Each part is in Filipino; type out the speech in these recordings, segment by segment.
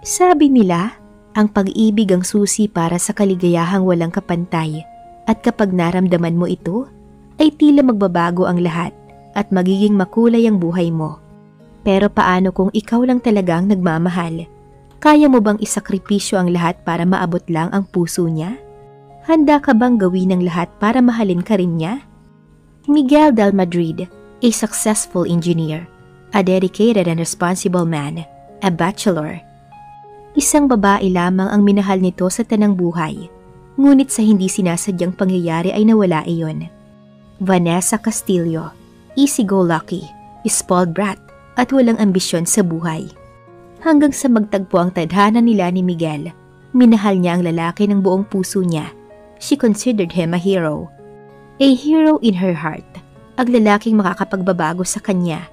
Sabi nila, ang pag-ibig ang susi para sa kaligayahang walang kapantay at kapag naramdaman mo ito, ay tila magbabago ang lahat at magiging makulay ang buhay mo. Pero paano kung ikaw lang talagang nagmamahal? Kaya mo bang isakripisyo ang lahat para maabot lang ang puso niya? Handa ka bang gawin ang lahat para mahalin ka rin niya? Miguel Dalmadrid, a successful engineer, a dedicated and responsible man, a bachelor. Isang babae lamang ang minahal nito sa tanang buhay, ngunit sa hindi sinasadyang pangyayari ay nawala iyon. Vanessa Castillo, easy-go-lucky, spoiled brat at walang ambisyon sa buhay. Hanggang sa magtagpo ang tadhana nila ni Miguel, minahal niya ang lalaki ng buong puso niya. She considered him a hero. A hero in her heart, ang lalaking makakapagbabago sa kanya.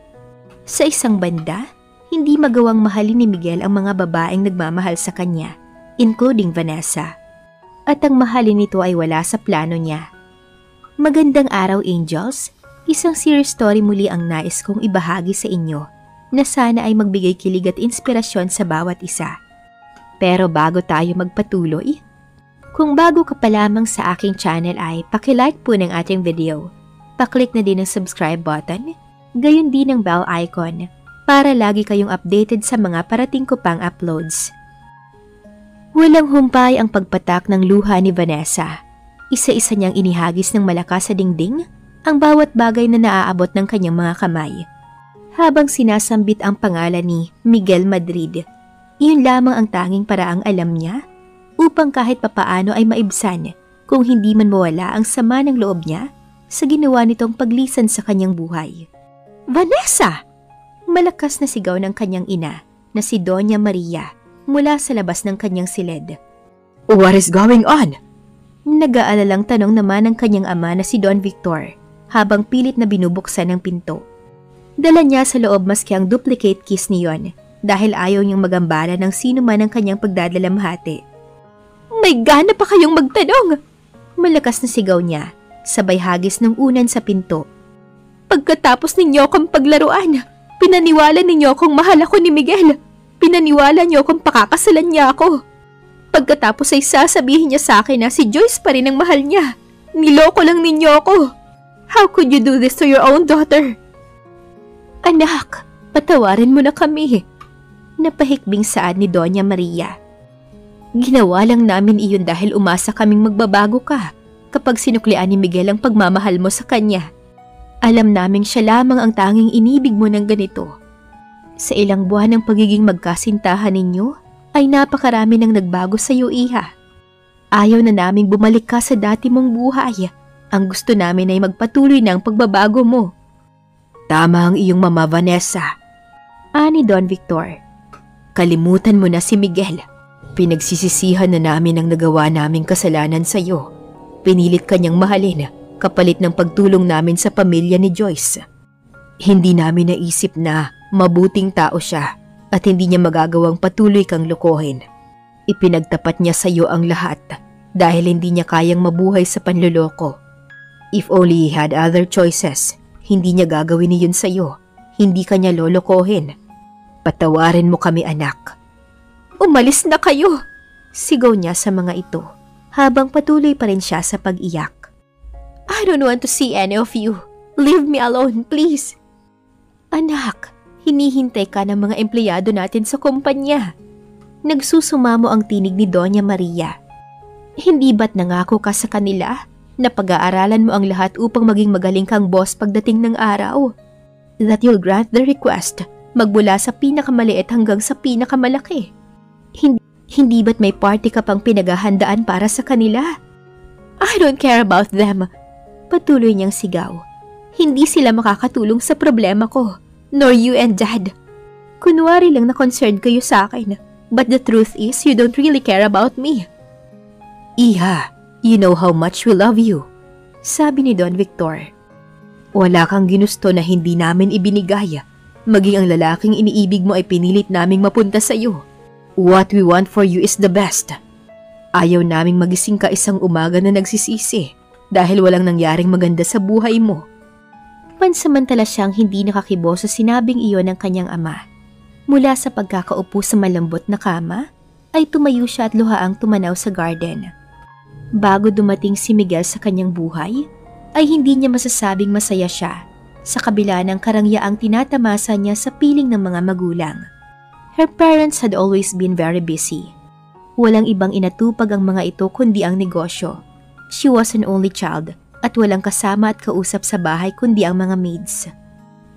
Sa isang banda, hindi magawang mahalin ni Miguel ang mga babaeng nagmamahal sa kanya, including Vanessa. At ang mahalin nito ay wala sa plano niya. Magandang araw, Angels. Isang serious story muli ang nais kong ibahagi sa inyo na sana ay magbigay kilig at inspirasyon sa bawat isa. Pero bago tayo magpatuloy, kung bago ka pa lamang sa aking channel ay paki-like po ng ating video. Paklik na din ang subscribe button, gayon din ang bell icon para lagi kayong updated sa mga parating ko pang uploads. Walang humpay ang pagpatak ng luha ni Vanessa. Isa-isa niyang inihagis ng malakas sa dingding ang bawat bagay na naaabot ng kanyang mga kamay. Habang sinasambit ang pangalan ni Miguel Madrid, iyon lamang ang tanging paraang alam niya upang kahit papaano ay maibsan kung hindi man mawala ang sama ng loob niya sa ginawa nitong paglisan sa kanyang buhay. Vanessa! Malakas na sigaw ng kanyang ina na si Doña Maria mula sa labas ng kanyang silid. What is going on? Nag-aalalang tanong naman ng kanyang ama na si Don Victor habang pilit na binubuksan ang pinto. Dala niya sa loob maski ang duplicate kiss niyon dahil ayaw niyang magambala ng sino man ang kanyang pagdadalamhati. May gana pa kayong magtanong! Malakas na sigaw niya, sabay hagis ng unan sa pinto. Pagkatapos ninyo akong paglaruan, pinaniwala ninyo akong mahal ako ni Miguel. Pinaniwala niyo akong pakakasalan niya ako. Pagkatapos ay sasabihin niya sa akin na si Joyce pa rin ang mahal niya. Niloko lang ninyo ako. How could you do this to your own daughter? Anak, patawarin mo na kami. Napahikbing saad ni Doña Maria. Ginawa lang namin iyon dahil umasa kaming magbabago ka kapag sinuklian ni Miguel ang pagmamahal mo sa kanya. Alam naming siya lamang ang tanging inibig mo ng ganito. Sa ilang buwan ng pagiging magkasintahan ninyo, ay napakarami nang nagbago sa iyo, iha. Ayaw na naming bumalik ka sa dati mong buhay. Ang gusto namin ay magpatuloy na ang pagbabago mo. Tama ang iyong mama, Vanessa. Ani Don Victor. Kalimutan mo na si Miguel. Pinagsisisihan na namin ang nagawa naming kasalanan sa iyo. Pinilit kanyang mahalin kapalit ng pagtulong namin sa pamilya ni Joyce. Hindi namin naisip na mabuting tao siya at hindi niya magagawang patuloy kang lokohin. Ipinagtapat niya sa iyo ang lahat dahil hindi niya kayang mabuhay sa panloloko. If only he had other choices, hindi niya gagawin iyon sa iyo. Hindi kanya lolokohin. Patawarin mo kami, anak. Umalis na kayo! Sigaw niya sa mga ito habang patuloy pa rin siya sa pag-iyak. I don't want to see any of you. Leave me alone, please. Anak, hinihintay ka ng mga empleyado natin sa kumpanya. Nagsusumamo ang tinig ni Doña Maria. Hindi ba't nangako ka sa kanila na pag-aaralan mo ang lahat upang maging magaling kang boss pagdating ng araw? That you'll grant the request magmula sa pinakamaliit hanggang sa pinakamalaki. Hindi ba't may party ka pang pinaghahandaan para sa kanila? I don't care about them. Patuloy niyang sigaw. Hindi sila makakatulong sa problema ko, nor you and Dad. Kunwari lang na concerned kayo sa akin, but the truth is you don't really care about me. Iha, you know how much we love you, sabi ni Don Victor. Wala kang ginusto na hindi namin ibinigay. Maging ang lalaking iniibig mo ay pinilit naming mapunta sa iyo. What we want for you is the best. Ayaw naming magising ka isang umaga na nagsisisi dahil walang nangyaring maganda sa buhay mo. Pansamantala siyang hindi nakakibo sa sinabing iyon ng kanyang ama. Mula sa pagkakaupo sa malambot na kama, ay tumayo siya at luhaang tumanaw sa garden. Bago dumating si Miguel sa kanyang buhay, ay hindi niya masasabing masaya siya sa kabila ng karangyaang tinatamasa niya sa piling ng mga magulang. Her parents had always been very busy. Walang ibang inatupag ang mga ito kundi ang negosyo. She was an only child at walang kasama at kausap sa bahay kundi ang mga maids.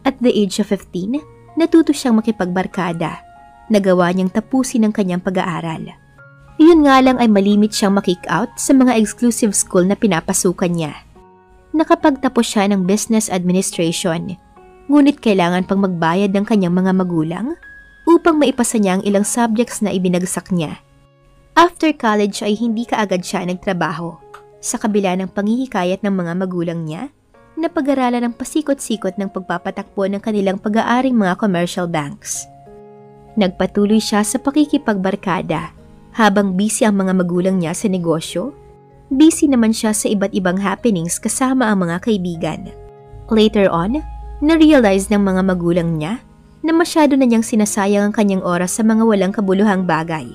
At the age of 15, natuto siyang makipagbarkada. Nagawa niyang tapusin ang kanyang pag-aaral. Iyon nga lang ay malimit siyang makick out sa mga exclusive school na pinapasukan niya. Nakapagtapos siya ng business administration, ngunit kailangan pang magbayad ng kanyang mga magulang upang maipasa niya ang ilang subjects na ibinagsak niya. After college ay hindi kaagad siya nagtrabaho, sa kabila ng panghihikayat ng mga magulang niya na pag-aralan ng pasikot-sikot ng pagpapatakbo ng kanilang pag-aaring mga commercial banks. Nagpatuloy siya sa pakikipagbarkada habang busy ang mga magulang niya sa negosyo. Busy naman siya sa iba't ibang happenings kasama ang mga kaibigan. Later on, na-realize ng mga magulang niya na masyado na niyang sinasayang ang kanyang oras sa mga walang kabuluhang bagay.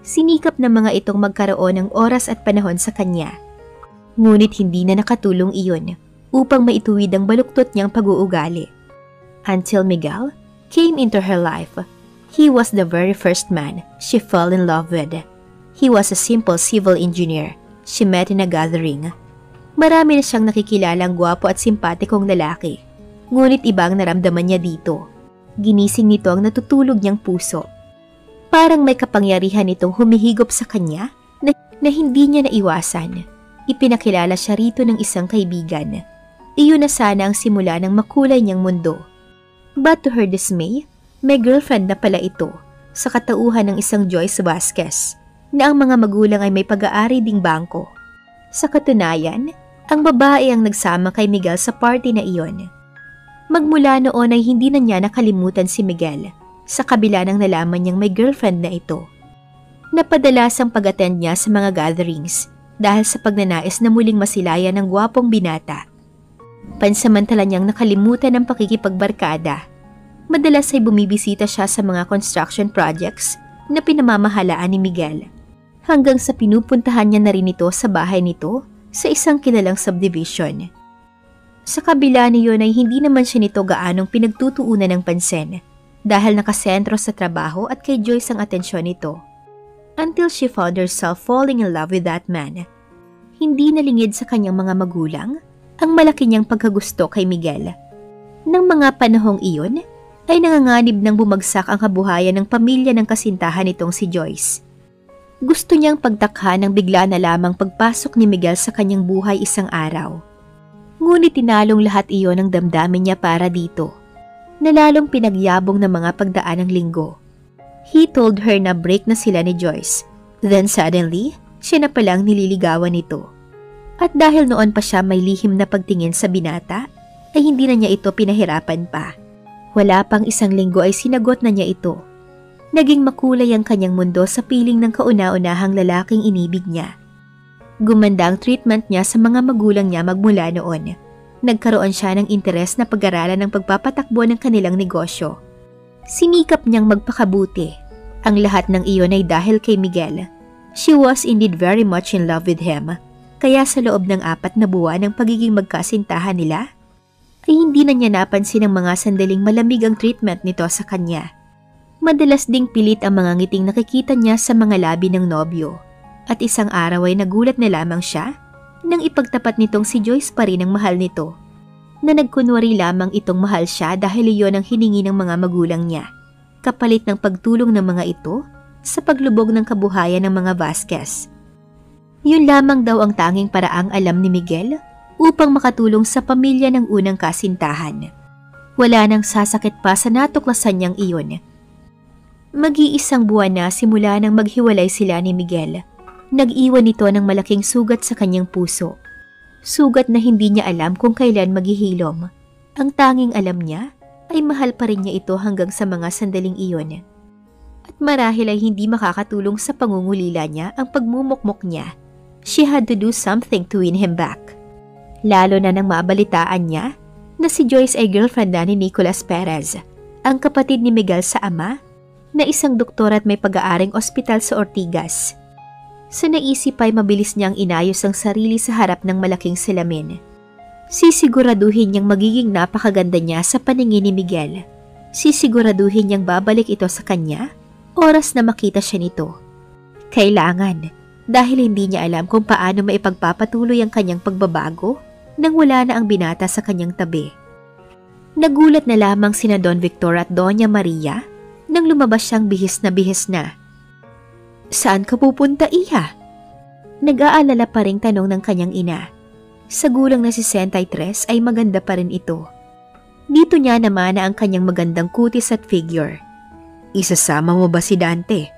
Sinikap ng mga itong magkaroon ng oras at panahon sa kanya. Ngunit hindi na nakatulong iyon upang maituwid ang baluktot niyang pag-uugali. Until Miguel came into her life, he was the very first man she fell in love with. He was a simple civil engineer she met in a gathering. Marami na siyang nakikilalang gwapo at simpatikong lalaki, ngunit ibang naramdaman niya dito. Ginising nito ang natutulog niyang puso. Parang may kapangyarihan itong humihigop sa kanya na hindi niya naiwasan. Ipinakilala siya rito ng isang kaibigan. Iyon na sana ang simula ng makulay niyang mundo. But to her dismay, may girlfriend na pala ito sa katauhan ng isang Joyce Vasquez na ang mga magulang ay may pag-aari ding bangko. Sa katunayan, ang babae ang nagsama kay Miguel sa party na iyon. Magmula noon ay hindi na niya nakalimutan si Miguel sa kabila ng nalaman niyang may girlfriend na ito. Napadalas ang pag-attend niya sa mga gatherings dahil sa pagnanais na muling masilayan ng gwapong binata. Pansamantala niyang nakalimutan ang pakikipagbarkada. Madalas ay bumibisita siya sa mga construction projects na pinamamahalaan ni Miguel, hanggang sa pinupuntahan niya na rin ito sa bahay nito sa isang kilalang subdivision. Sa kabila niyon ay hindi naman siya nito gaanong pinagtutuunan ng pansin dahil nakasentro sa trabaho at kay Joyce ang atensyon nito. Until she found herself falling in love with that man. Hindi nalingid sa kanyang mga magulang ang malaki niyang pagkagusto kay Miguel. Nang mga panahong iyon, ay nanganganib ng bumagsak ang kabuhayan ng pamilya ng kasintahan nitong si Joyce. Gusto niyang pagtakha ng bigla na lamang pagpasok ni Miguel sa kanyang buhay isang araw. Ngunit tinalong lahat iyon ang damdamin niya para dito, na lalong pinagyabong ng mga pagdaan ng linggo. He told her na break na sila ni Joyce, then suddenly, siya na palang nililigawan nito. At dahil noon pa siya may lihim na pagtingin sa binata, ay hindi na niya ito pinahirapan pa. Wala pang isang linggo ay sinagot na niya ito. Naging makulay ang kanyang mundo sa piling ng kauna-unahang lalaking inibig niya. Gumanda ang treatment niya sa mga magulang niya magmula noon. Nagkaroon siya ng interes na pag-aralan ng pagpapatakbo ng kanilang negosyo. Sinikap niyang magpakabuti. Ang lahat ng iyon ay dahil kay Miguel. She was indeed very much in love with him. Kaya sa loob ng 4 na buwan ng pagiging magkasintahan nila, ay hindi na niya napansin ang mga sandaling malamig ang treatment nito sa kanya. Madalas ding pilit ang mga ngiting nakikita niya sa mga labi ng nobyo. At isang araw ay nagulat na lamang siya nang ipagtapat nitong si Joyce pa rin ang mahal nito. Na nagkunwari lamang itong mahal siya dahil iyon ang hiningi ng mga magulang niya, kapalit ng pagtulong ng mga ito sa paglubog ng kabuhayan ng mga Vasquez. Yun lamang daw ang tanging paraang alam ni Miguel upang makatulong sa pamilya ng unang kasintahan. Wala nang sasakit pa sa natuklasan niyang iyon. Mag-iisang buwan na simula nang maghiwalay sila ni Miguel. Nag-iwan ito ng malaking sugat sa kanyang puso. Sugat na hindi niya alam kung kailan maghihilom. Ang tanging alam niya ay mahal pa rin niya ito hanggang sa mga sandaling iyon. At marahil ay hindi makakatulong sa pangungulila niya ang pagmumukmok niya. She had to do something to win him back. Lalo na nang mabalitaan niya na si Joyce ay girlfriend na ni Nicolas Perez, ang kapatid ni Miguel sa ama na isang doktor at may pag-aaring ospital sa Ortigas. Sa naisip ay mabilis niyang inayos ang sarili sa harap ng malaking salamin. Sisiguraduhin niyang magiging napakaganda niya sa paningin ni Miguel. Sisiguraduhin niyang babalik ito sa kanya oras na makita siya nito. Kailangan, dahil hindi niya alam kung paano maipagpapatuloy ang kanyang pagbabago nang wala na ang binata sa kanyang tabi. Nagulat na lamang sina Don Victor at Doña Maria nang lumabas siyang bihis na. "Saan ka pupunta, Iha?" Nag-aalala pa ring tanong ng kanyang ina. Sa gulang na si 63 ay maganda pa rin ito. Dito niya namana ang kanyang magandang kutis at figure. "Isasama mo ba si Dante?"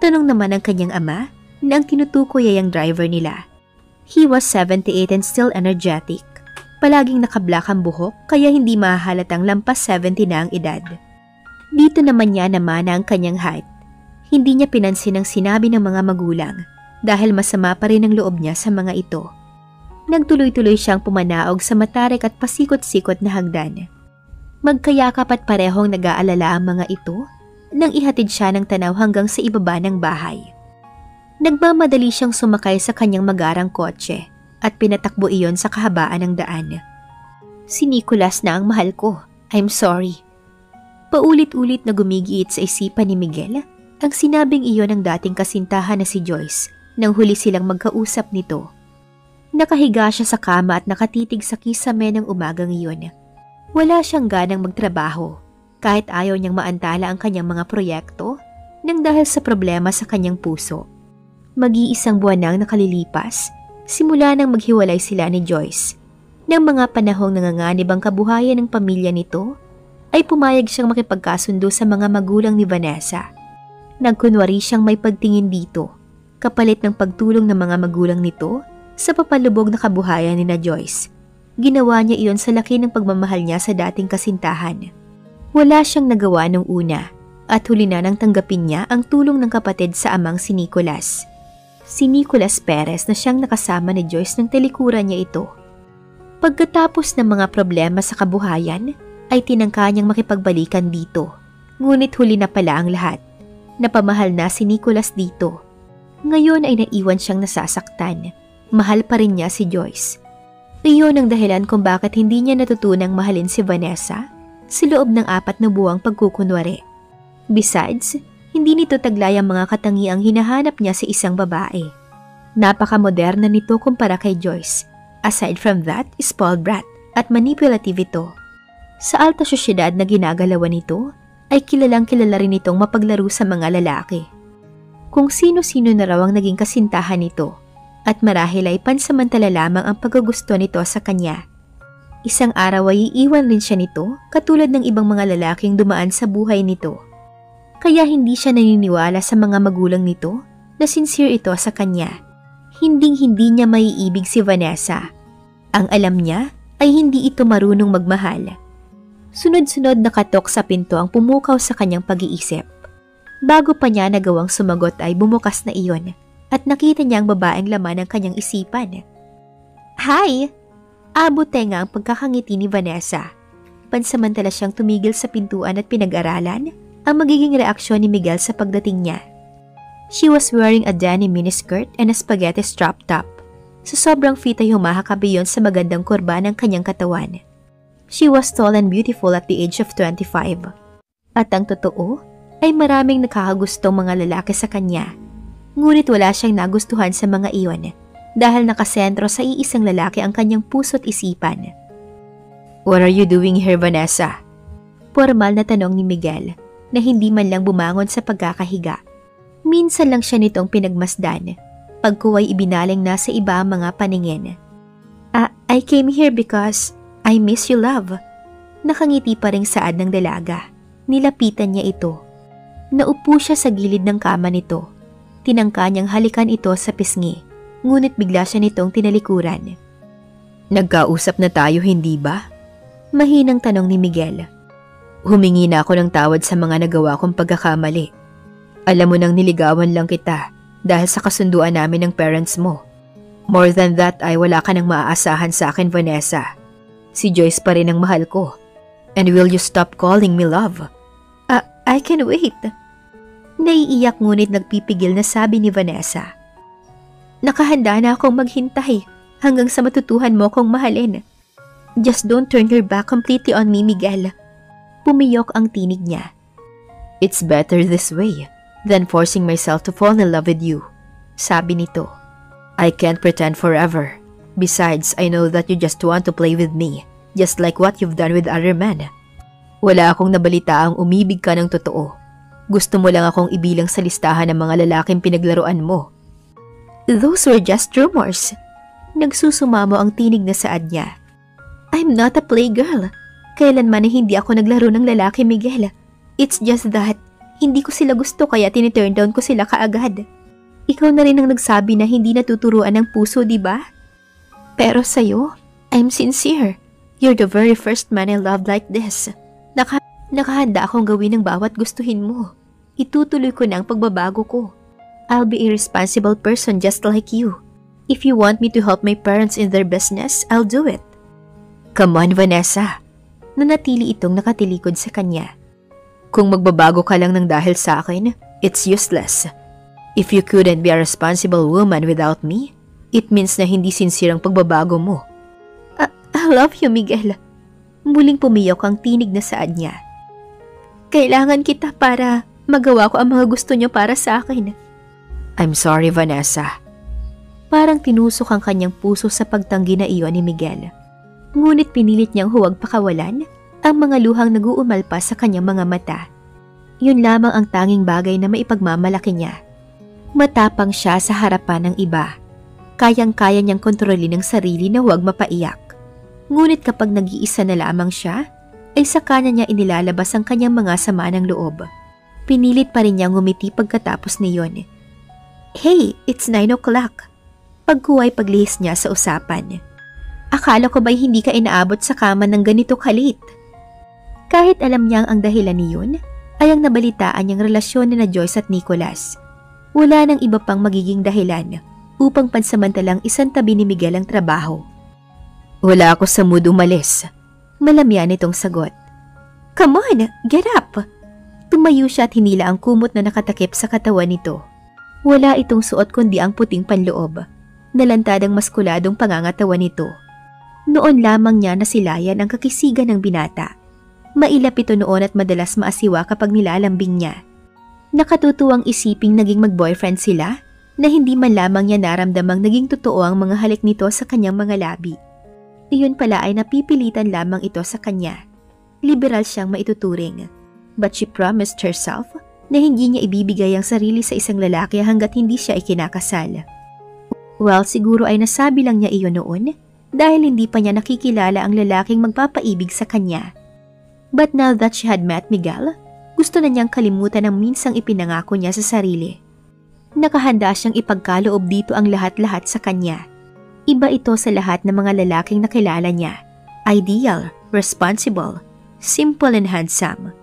Tanong naman ng kanyang ama na ang tinutukoy ay ang driver nila. He was 78 and still energetic. Palaging nakablak ang buhok kaya hindi mahahalatang lampas 70 na ang edad. Dito naman niya namana ang kanyang height. Hindi niya pinansin ang sinabi ng mga magulang dahil masama pa rin ang loob niya sa mga ito. Nagtuloy-tuloy siyang pumanaog sa matarik at pasikot-sikot na hagdan. Magkayakap at parehong nag-aalala ang mga ito nang ihatid siya ng tanaw hanggang sa ibaba ng bahay. Nagmamadali siyang sumakay sa kanyang magarang kotse at pinatakbo iyon sa kahabaan ng daan. "Si Nicolas na ang mahal ko. I'm sorry." Paulit-ulit na gumigiit sa isipan ni Miguel ang sinabing iyon ng dating kasintahan na si Joyce nang huli silang magkausap nito. Nakahiga siya sa kama at nakatitig sa kisame ng umagang iyon. Wala siyang ganang magtrabaho kahit ayaw niyang maantala ang kanyang mga proyekto nang dahil sa problema sa kanyang puso. Mag-iisang buwan nang nakalilipas simula nang maghiwalay sila ni Joyce. Nang mga panahong nanganganib ang kabuhayan ng pamilya nito, ay pumayag siyang makipagkasundo sa mga magulang ni Vanessa. Nagkunwari siyang may pagtingin dito, kapalit ng pagtulong ng mga magulang nito sa papalubog na kabuhayan ni na Joyce. Ginawa niya iyon sa laki ng pagmamahal niya sa dating kasintahan. Wala siyang nagawa nung una at huli na nang tanggapin niya ang tulong ng kapatid sa amang si Nicolas. Si Nicolas Perez na siyang nakasama ni Joyce nang talikuran niya ito. Pagkatapos ng mga problema sa kabuhayan, ay tinangka niyang makipagbalikan dito. Ngunit huli na pala ang lahat. Napamahal na si Nicolas dito. Ngayon ay naiwan siyang nasasaktan. Mahal pa rin niya si Joyce. Iyon ang dahilan kung bakit hindi niya natutunang mahalin si Vanessa sa loob ng 4 na buwang pagkukunwari. Besides, hindi nito taglay ang mga katangiang hinahanap niya sa isang babae. Napaka-moderna nito kumpara kay Joyce. Aside from that, spoiled brat at manipulative ito. Sa alta sosyedad na ginagalawan nito, ay kilalang-kilala rin itong mapaglaro sa mga lalaki. Kung sino-sino na raw ang naging kasintahan nito, at marahil ay pansamantala lamang ang paggugusto nito sa kanya. Isang araw ay iiwan rin siya nito katulad ng ibang mga lalaking dumaan sa buhay nito. Kaya hindi siya naniniwala sa mga magulang nito na sincere ito sa kanya. Hinding-hindi niya maiibig si Vanessa. Ang alam niya ay hindi ito marunong magmahal. Sunod-sunod na katok sa pinto ang pumukaw sa kanyang pag-iisip. Bago pa niya nagawang sumagot ay bumukas na iyon at nakita niya ang babaeng laman ng kanyang isipan. "Hi!" Abot tenga ang pagkakangiti ni Vanessa. Pansamantala siyang tumigil sa pintuan at pinag-aralan ang magiging reaksyon ni Miguel sa pagdating niya. She was wearing a denim miniskirt and a spaghetti strap top. Sa sobrang fit ay humahakap iyon sa magandang kurba ng kanyang katawan. She was tall and beautiful at the age of 25. At ang totoo ay maraming nakakagustong mga lalaki sa kanya. Ngunit wala siyang nagustuhan sa mga iyon dahil nakasentro sa iisang lalaki ang kanyang puso't isipan. "What are you doing here, Vanessa?" Formal na tanong ni Miguel na hindi man lang bumangon sa pagkakahiga. Minsan lang siya nitong pinagmasdan. Pagkuway ibinaling na sa iba ang mga paningin. I came here because I miss you, love." Nakangiti pa ring saad ng dalaga. Nilapitan niya ito. Naupo siya sa gilid ng kama nito. Tinangka niyang halikan ito sa pisngi, ngunit bigla siya nitong tinalikuran. "Nagkausap na tayo, hindi ba?" Mahinang tanong ni Miguel. "Humingi na ako ng tawad sa mga nagawa kong pagkakamali. Alam mo nang niligawan lang kita dahil sa kasunduan namin ng parents mo. More than that ay wala ka nang maaasahan sa akin, Vanessa. Si Joyce pa rin ang mahal ko. And will you stop calling me love?" I can wait." Naiiyak ngunit nagpipigil na sabi ni Vanessa. Nakahanda na akong maghintay hanggang sa matutuhan mo akong mahalin. Just don't turn your back completely on me, Miguel. Pumiyok ang tinig niya. It's better this way than forcing myself to fall in love with you, sabi nito. I can't pretend forever. Besides, I know that you just want to play with me, just like what you've done with other men. Wala akong nabalitaang umibig ka ng totoo. Gusto mo lang akong ibilang sa listahan ng mga lalaking pinaglaruan mo. Those were just rumors. Nagsusumamo ang tinig na saad niya. I'm not a playgirl. Kailanman ay hindi ako naglaro ng lalaki, Miguel. It's just that, hindi ko sila gusto kaya tiniturn down ko sila kaagad. Ikaw na rin ang nagsabi na hindi natuturuan ng puso, di ba? Pero sa'yo, I'm sincere. You're the very first man I loved like this. Nakahanda akong gawin ang bawat gustuhin mo. Itutuloy ko na ang pagbabago ko. I'll be a responsible person just like you. If you want me to help my parents in their business, I'll do it. Come on, Vanessa. Nanatili itong nakatilikod sa kanya. Kung magbabago ka lang ng dahil sa akin, it's useless. If you couldn't be a responsible woman without me, it means na hindi sincere ang pagbabago mo. I love you, Miguel. Muling pumiyok ang tinig na saad niya. Kailangan kita para magawa ko ang mga gusto niyo para sa akin. I'm sorry, Vanessa. Parang tinusok ang kanyang puso sa pagtanggi na iyon ni Miguel. Ngunit pinilit niyang huwag pakawalan ang mga luhang nag-uumalpas sa kanyang mga mata. Yun lamang ang tanging bagay na maipagmamalaki niya. Matapang siya sa harapan ng iba. Kayang-kaya niyang kontrolin ang sarili na huwag mapaiyak. Ngunit kapag nag-iisa na lamang siya, ay sa kanya niya inilalabas ang kanyang mga sama ng loob. Pinilit pa rin niyang ngumiti pagkatapos niyon. Hey, it's 9 o'clock. Pagkuway paglihis niya sa usapan. Akala ko ba'y hindi ka inaabot sa kama ng ganito kalit? Kahit alam niyang ang dahilan niyon, ay ang nabalitaan niyang relasyon na Joyce at Nicholas. Wala nang iba pang magiging dahilan upang pansamantalang isantabi ni Miguel ang trabaho. Wala ako sa mood umalis. Malamyan itong sagot. Come on, get up! Tumayo siya at hinila ang kumot na nakatakip sa katawan nito. Wala itong suot kundi ang puting panloob. Nalantadang maskuladong pangangatawan nito. Noon lamang niya nasilayan ang kakisigan ng binata. Mailap ito noon at madalas maasiwa kapag nilalambing niya. Nakatutuwang isiping naging mag-boyfriend sila na hindi man lamang niya naramdamang naging totoo ang mga halik nito sa kanyang mga labi. Iyon pala ay napipilitan lamang ito sa kanya. Liberal siyang maituturing. But she promised herself na hindi niya ibibigay ang sarili sa isang lalaki hanggat hindi siya ikinakasal. Well, siguro ay nasabi lang niya iyon noon dahil hindi pa niya nakikilala ang lalaking magpapaibig sa kanya. But now that she had met Miguel, gusto na niyang kalimutan ang minsang ipinangako niya sa sarili. Nakahanda siyang ipagkaloob dito ang lahat-lahat sa kanya. Iba ito sa lahat ng mga lalaking nakilala niya. Ideal, responsible, simple and handsome.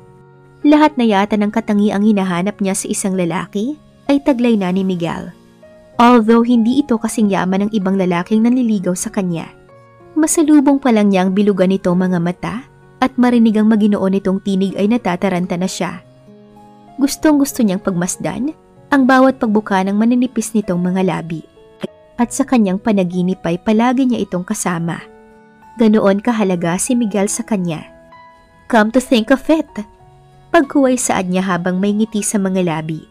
Lahat na yata ng katangiang hinahanap niya sa isang lalaki ay taglay na ni Miguel. Although hindi ito kasing yaman ng ibang lalaking nanliligaw sa kanya. Masalubong pa lang niyang bilugan nito mga mata at marinig ang Maginoo nitong tinig ay natataranta na siya. Gustong-gusto niyang pagmasdan ang bawat pagbuka ng maninipis nitong mga labi. At sa kanyang panaginip ay palagi niya itong kasama. Ganoon kahalaga si Miguel sa kanya. Come to think of it, pagkuway saad niya habang may ngiti sa mga labi.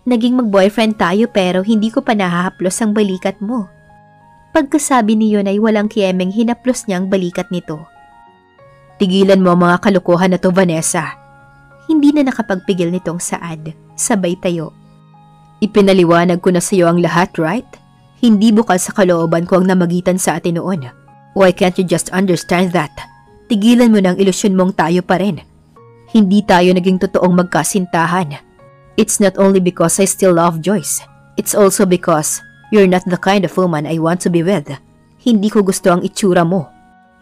Naging mag-boyfriend tayo pero hindi ko pa nahahaplos ang balikat mo. Pagkasabi niyon ay walang kiyemeng hinaplos niya ang balikat nito. Tigilan mo ang mga kalokohan na to, Vanessa. Hindi na nakapagpigil nitong saad, sabay tayo. Ipinaliwanag ko na sa iyo ang lahat, right? Hindi bukal sa kalooban ko ang namagitan sa atin noon. Why can't you just understand that? Tigilan mo na ang ilusyon mong tayo pa rin. Hindi tayo naging totoong magkasintahan. It's not only because I still love Joyce. It's also because you're not the kind of woman I want to be with. Hindi ko gusto ang itsura mo.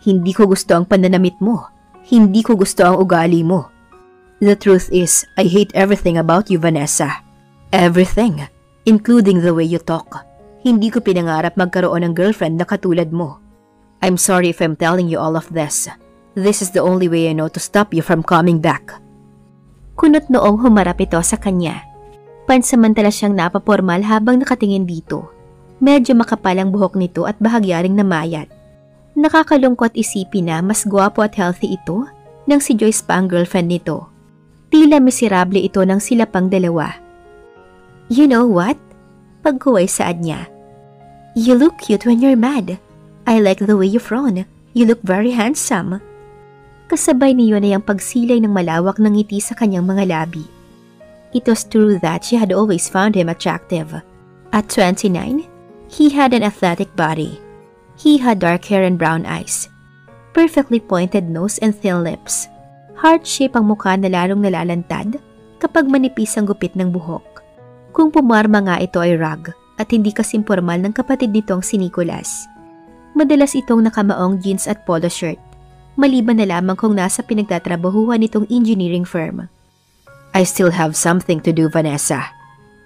Hindi ko gusto ang pananamit mo. Hindi ko gusto ang ugali mo. The truth is, I hate everything about you, Vanessa. Everything, including the way you talk. Hindi ko pinangarap magkaroon ng girlfriend na katulad mo. I'm sorry if I'm telling you all of this. This is the only way I know to stop you from coming back. Kunot noong humarap ito sa kanya. Pansamantala siyang napapormal habang nakatingin dito. Medyo makapal ang buhok nito at bahagyaring namayat. Nakakalungkot isipin na mas gwapo at healthy ito nang si Joyce pa ang girlfriend nito. Tila miserable ito ng sila pang dalawa. You know what? Pagkuway saad niya. You look cute when you're mad. I like the way you frown. You look very handsome. Kasabay niyo na yung pagsilay ng malawak ng ngiti sa kanyang mga labi. It was true that she had always found him attractive. At 29, he had an athletic body. He had dark hair and brown eyes, perfectly pointed nose and thin lips. Heart-shape ang mukha na lalong nalalantad kapag manipis ang gupit ng buhok. Kung pumarma nga ito ay rag at hindi kasing formal ng kapatid nitong si Nicholas. Madalas itong nakamaong jeans at polo shirt, maliban na lamang kung nasa pinagtatrabahuhan nitong engineering firm. I still have something to do, Vanessa.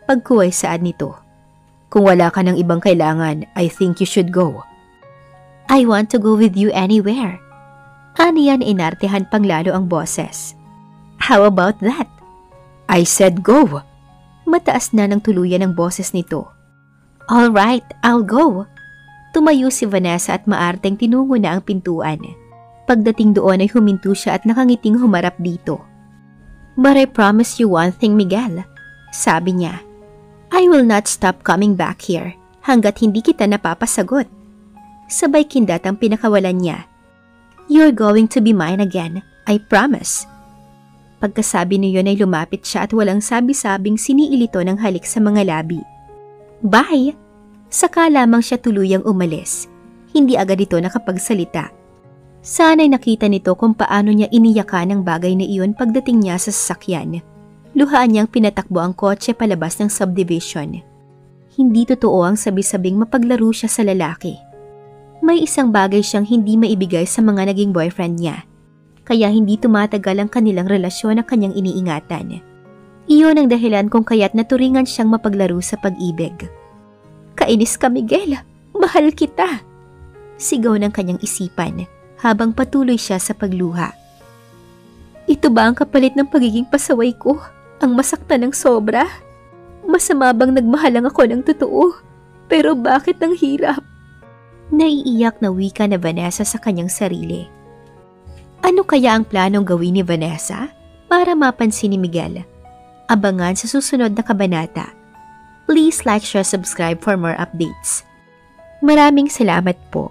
Pagkuway saad nito. Kung wala ka ng ibang kailangan, I think you should go. I want to go with you anywhere. Aniyan inartehan pang lalo ang boses. How about that? I said go. Mataas na ng tuluyan ang boses nito. All right, I'll go. Tumayo si Vanessa at maarteng tinungo na ang pintuan. Pagdating doon ay huminto siya at nakangiting humarap dito. But I promise you one thing, Miguel. Sabi niya, I will not stop coming back here hanggat hindi kita napapasagot. Sabay kindat ang pinakawalan niya. You're going to be mine again, I promise. Pagkasabi niyon ay lumapit siya at walang sabi-sabing siniilito ng halik sa mga labi. Bye! Saka lamang siya tuluyang umalis. Hindi agad ito nakapagsalita. Sana'y nakita nito kung paano niya iniyakan ang bagay na iyon pagdating niya sa sasakyan. Luhaan niyang pinatakbo ang kotse palabas ng subdivision. Hindi totoo ang sabi-sabing mapaglaro siya sa lalaki. May isang bagay siyang hindi maibigay sa mga naging boyfriend niya. Kaya hindi tumatagal ang kanilang relasyon na kanyang iniingatan. Iyon ang dahilan kung kaya't naturingan siyang mapaglaro sa pag-ibig. Kainis ka, Miguel. Mahal kita. Sigaw ng kanyang isipan habang patuloy siya sa pagluha. Ito ba ang kapalit ng pagiging pasaway ko? Ang masaktan ng sobra? Masama bang nagmahalang ako ng totoo? Pero bakit ang hirap? Naiiyak na wika na Vanessa sa kanyang sarili. Ano kaya ang planong gawin ni Vanessa para mapansin ni Miguel? Abangan sa susunod na kabanata. Please like, share, subscribe for more updates. Maraming salamat po.